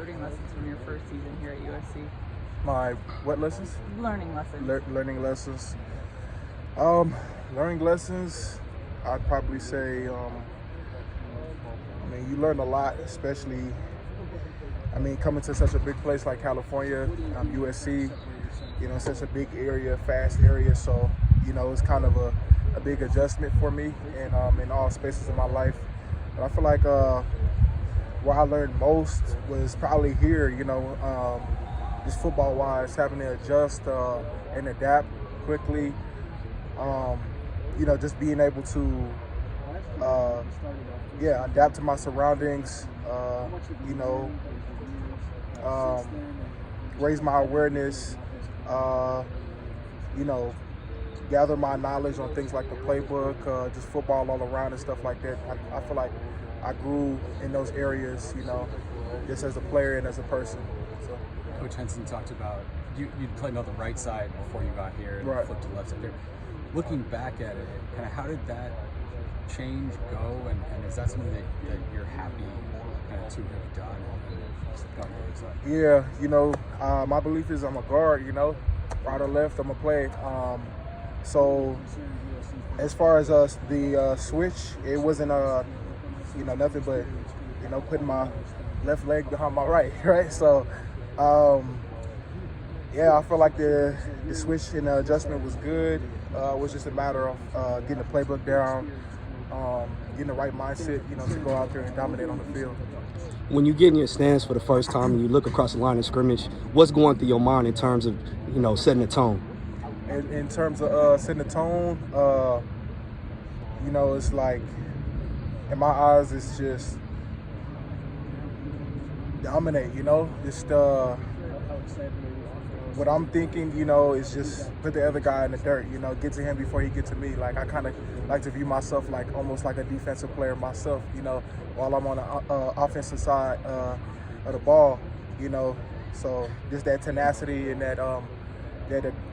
learning lessons from your first season here at USC? My what lessons? Learning lessons. Learning lessons. Learning lessons, I'd probably say, you learn a lot, especially, coming to such a big place like California, USC, such a big area, fast area. So, it's kind of a big adjustment for me in all spaces of my life. But I feel like where I learned most was probably here, just football-wise, having to adjust and adapt quickly. Just being able to, adapt to my surroundings, raise my awareness, gather my knowledge on things like the playbook, just football all around and stuff like that. I feel like I grew in those areas, just as a player and as a person. So. Coach Henson talked about you played on the right side before you got here and right. flipped to left side there. Looking back at it, kind of how did that change go, and is that something that you're happy kind of to have done and gone to the right side? Yeah, my belief is I'm a guard, right or left, I'm a play. So as far as the switch, it wasn't nothing but putting my left leg behind my right. So I feel like the switch and the adjustment was good. It was just a matter of getting the playbook down, getting the right mindset, to go out there and dominate on the field. When you get in your stance for the first time and you look across the line of scrimmage, what's going through your mind in terms of, setting the tone? In terms of setting the tone, it's like, in my eyes, it's just dominate, just what I'm thinking, is just put the other guy in the dirt, get to him before he gets to me. Like, I kind of like to view myself like almost like a defensive player myself, while I'm on the offensive side of the ball, So just that tenacity and that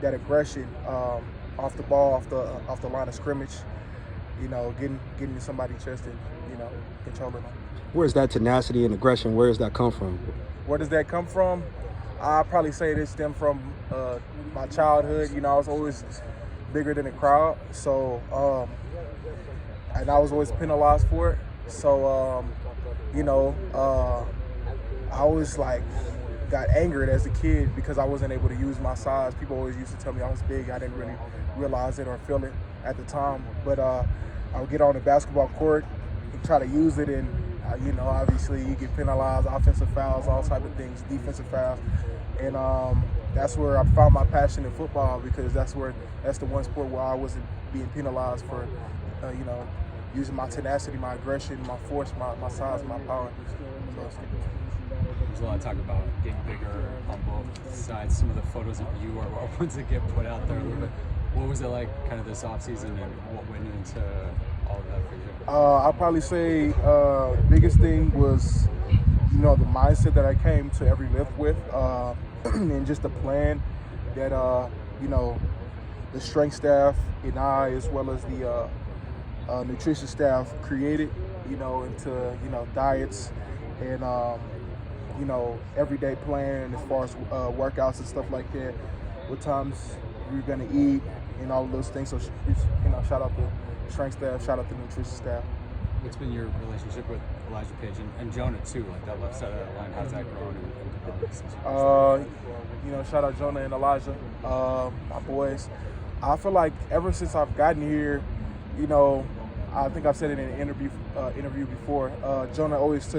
aggression off the ball, off the line of scrimmage, getting in somebody's chest and, controlling them. Where's that tenacity and aggression? Where does that come from? Where does that come from? I'd probably say it stemmed from my childhood. I was always bigger than the crowd, so and I was always penalized for it. So I always got angered as a kid because I wasn't able to use my size. People always used to tell me I was big. I didn't really realize it or feel it at the time. But I would get on the basketball court and try to use it, and obviously you get penalized, offensive fouls, all type of things, defensive fouls. And that's where I found my passion in football, because that's the one sport where I wasn't being penalized for, using my tenacity, my aggression, my force, my size, my power. So, there's a lot of talk about getting bigger on both sides. Some of the photos of you are ones that get put out there a little bit. What was it like kind of this offseason, and what went into all of that for you? I'll probably say the biggest thing was, the mindset that I came to every lift with, and just the plan that, the strength staff and I, as well as the nutrition staff created, into, diets and, everyday plan as far as workouts and stuff like that, what times you're going to eat and all of those things. So, shout out the strength staff, shout out the nutrition staff. What's been your relationship with Elijah Page and Jonah too? Like that left side of that line, how's that grown and developed since shout out Jonah and Elijah, my boys. I feel like ever since I've gotten here, I think I've said it in an interview before, Jonah always took